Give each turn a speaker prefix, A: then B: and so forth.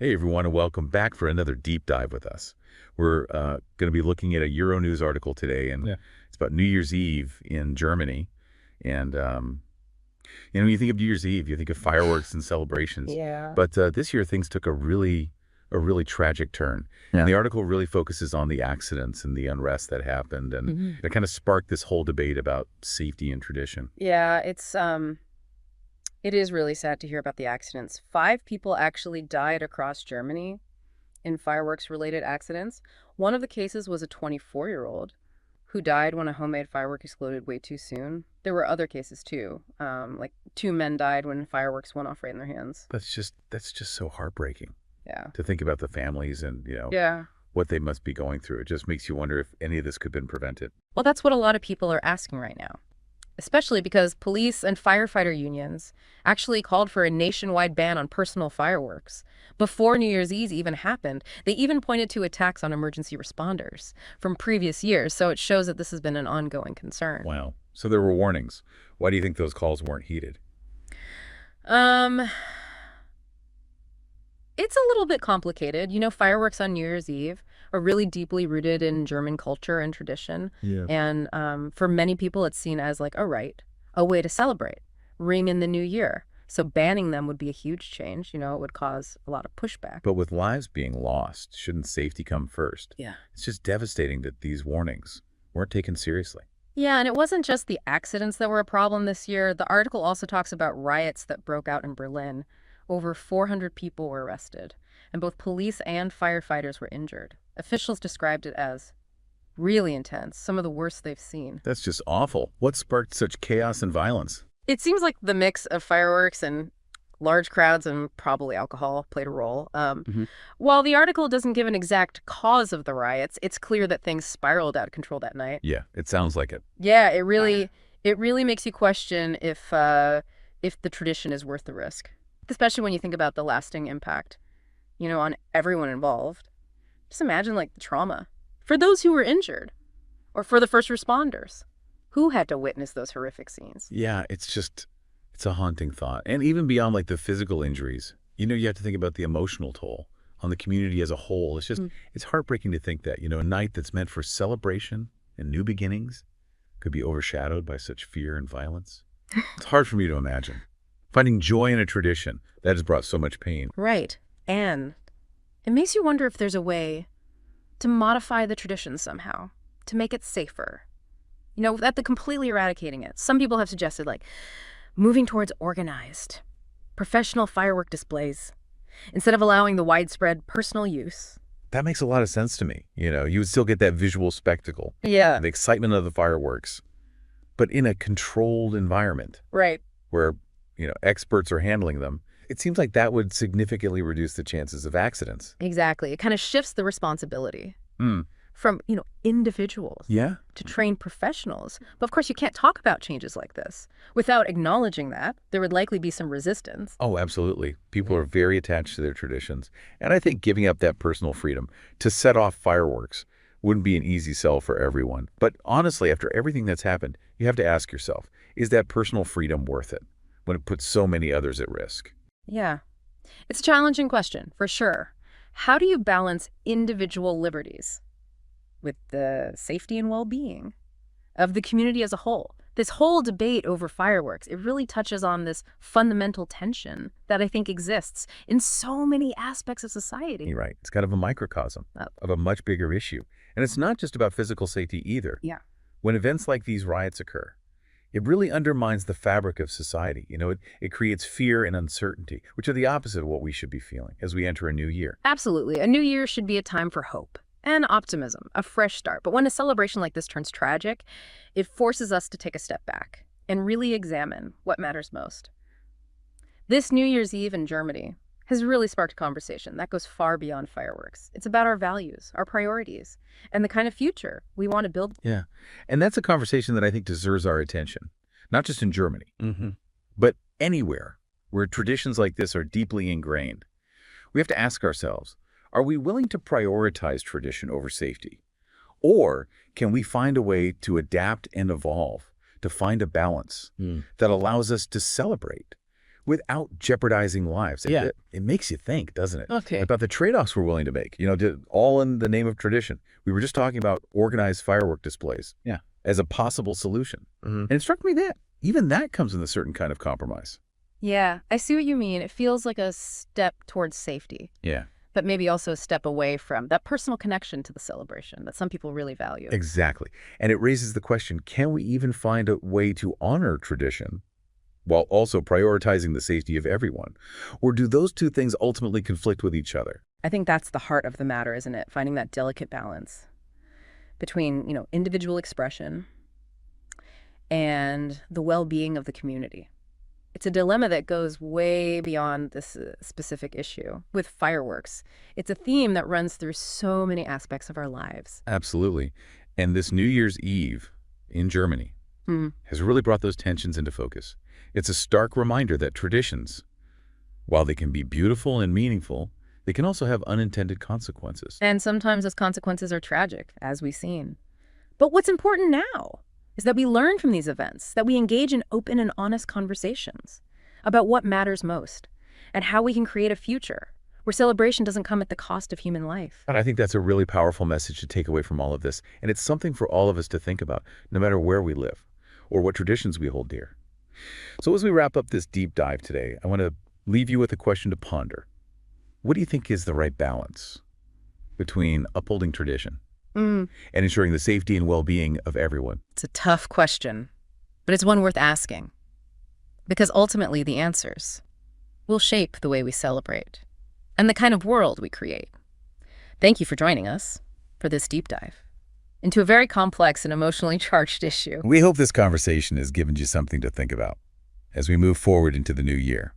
A: Hey everyone, and welcome back for another deep dive with us. We're going to be looking at a Euronews article today, and
B: Yeah.
A: it's about New Year's Eve in Germany. And when you think of New Year's Eve, you think of fireworks and celebrations.
C: Yeah.
A: But this year, things took a really tragic turn.
B: Yeah.
A: And the article really focuses on the accidents and the unrest that happened, and
C: Mhm.
A: it kind of sparked this whole debate about safety and tradition.
C: Yeah, it is really sad to hear about the accidents. 5 people actually died across Germany in fireworks-related accidents. One of the cases was a 24-year-old who died when a homemade firework exploded way too soon. There were other cases too. Like 2 men died when fireworks went off right in their hands.
A: That's just so heartbreaking
C: Yeah.
A: to think about the families and
C: Yeah.
A: what they must be going through. It just makes you wonder if any of this could have been prevented.
C: Well, that's what a lot of people are asking right now, especially because police and firefighter unions actually called for a nationwide ban on personal fireworks. Before New Year's Eve even happened, they even pointed to attacks on emergency responders from previous years, so it shows that this has been an ongoing concern.
A: Wow. So there were warnings. Why do you think those calls weren't heeded?
C: Um, it's a little bit complicated. Fireworks on New Year's Eve are really deeply rooted in German culture and tradition.
B: Yeah.
C: And for many people, it's seen as like a rite, a way to celebrate, ring in the new year. So banning them would be a huge change. It would cause a lot of pushback.
A: But with lives being lost, shouldn't safety come first?
C: Yeah.
A: It's just devastating that these warnings weren't taken seriously.
C: Yeah, and it wasn't just the accidents that were a problem this year. The article also talks about riots that broke out in Berlin. Over 400 people were arrested, and both police and firefighters were injured. Officials described it as really intense, some of the worst they've seen.
A: That's just awful. What sparked such chaos and violence?
C: It seems like the mix of fireworks and large crowds and probably alcohol played a role. While the article doesn't give an exact cause of the riots, it's clear that things spiraled out of control that night.
A: Yeah, it sounds like it.
C: Yeah, it really makes you question if the tradition is worth the risk, especially when you think about the lasting impact, on everyone involved. Just imagine like the trauma for those who were injured or for the first responders who had to witness those horrific scenes.
A: Yeah, it's a haunting thought. And even beyond like the physical injuries, you have to think about the emotional toll on the community as a whole. It's heartbreaking to think that, a night that's meant for celebration and new beginnings could be overshadowed by such fear and violence. It's hard for me to imagine. Finding joy in a tradition that has brought so much pain.
C: Right. And it makes you wonder if there's a way to modify the tradition somehow, to make it safer. Without the completely eradicating it. Some people have suggested, like, moving towards organized, professional firework displays instead of allowing the widespread personal use.
A: That makes a lot of sense to me. You would still get that visual spectacle,
C: Yeah.
A: the excitement of the fireworks, but in a controlled environment
C: Right.
A: where, experts are handling them. It seems like that would significantly reduce the chances of accidents.
C: Exactly. It kind of shifts the responsibility from, individuals
A: Yeah.
C: to trained professionals. But of course, you can't talk about changes like this without acknowledging that there would likely be some resistance.
A: Oh, absolutely. People are very attached to their traditions. And I think giving up that personal freedom to set off fireworks wouldn't be an easy sell for everyone. But honestly, after everything that's happened, you have to ask yourself, is that personal freedom worth it when it puts so many others at risk?
C: Yeah. It's a challenging question, for sure. How do you balance individual liberties with the safety and well-being of the community as a whole? This whole debate over fireworks, it really touches on this fundamental tension that I think exists in so many aspects of society.
A: You're right. It's kind of a microcosm of a much bigger issue. And it's not just about physical safety either.
C: Yeah.
A: When events like these riots occur, it really undermines the fabric of society. It creates fear and uncertainty, which are the opposite of what we should be feeling as we enter a new year.
C: Absolutely. A new year should be a time for hope and optimism, a fresh start. But when a celebration like this turns tragic, it forces us to take a step back and really examine what matters most. This New Year's Eve in Germany has really sparked a conversation that goes far beyond fireworks. It's about our values, our priorities, and the kind of future we want to build.
A: Yeah. And that's a conversation that I think deserves our attention, not just in Germany, but anywhere where traditions like this are deeply ingrained. We have to ask ourselves, are we willing to prioritize tradition over safety? Or can we find a way to adapt and evolve, to find a balance that allows us to celebrate without jeopardizing lives.
B: Yeah.
A: It makes you think, doesn't it?
B: Okay.
A: About the trade-offs we're willing to make, all in the name of tradition. We were just talking about organized firework displays as a possible solution. And it struck me that even that comes with a certain kind of compromise.
C: Yeah, I see what you mean. It feels like a step towards safety,
A: Yeah.
C: but maybe also a step away from that personal connection to the celebration that some people really value.
A: Exactly. And it raises the question, can we even find a way to honor tradition while also prioritizing the safety of everyone? Or do those two things ultimately conflict with each other?
C: I think that's the heart of the matter, isn't it? Finding that delicate balance between, individual expression and the well-being of the community. It's a dilemma that goes way beyond this specific issue. With fireworks, it's a theme that runs through so many aspects of our lives.
A: Absolutely. And this New Year's Eve in Germany has really brought those tensions into focus. It's a stark reminder that traditions, while they can be beautiful and meaningful, they can also have unintended consequences.
C: And sometimes those consequences are tragic, as we've seen. But what's important now is that we learn from these events, that we engage in open and honest conversations about what matters most and how we can create a future where celebration doesn't come at the cost of human life.
A: And I think that's a really powerful message to take away from all of this. And it's something for all of us to think about, no matter where we live or what traditions we hold dear. So as we wrap up this deep dive today, I want to leave you with a question to ponder. What do you think is the right balance between upholding tradition and ensuring the safety and well-being of everyone?
C: It's a tough question, but it's one worth asking. Because ultimately the answers will shape the way we celebrate and the kind of world we create. Thank you for joining us for this deep dive into a very complex and emotionally charged issue.
A: We hope this conversation has given you something to think about as we move forward into the new year.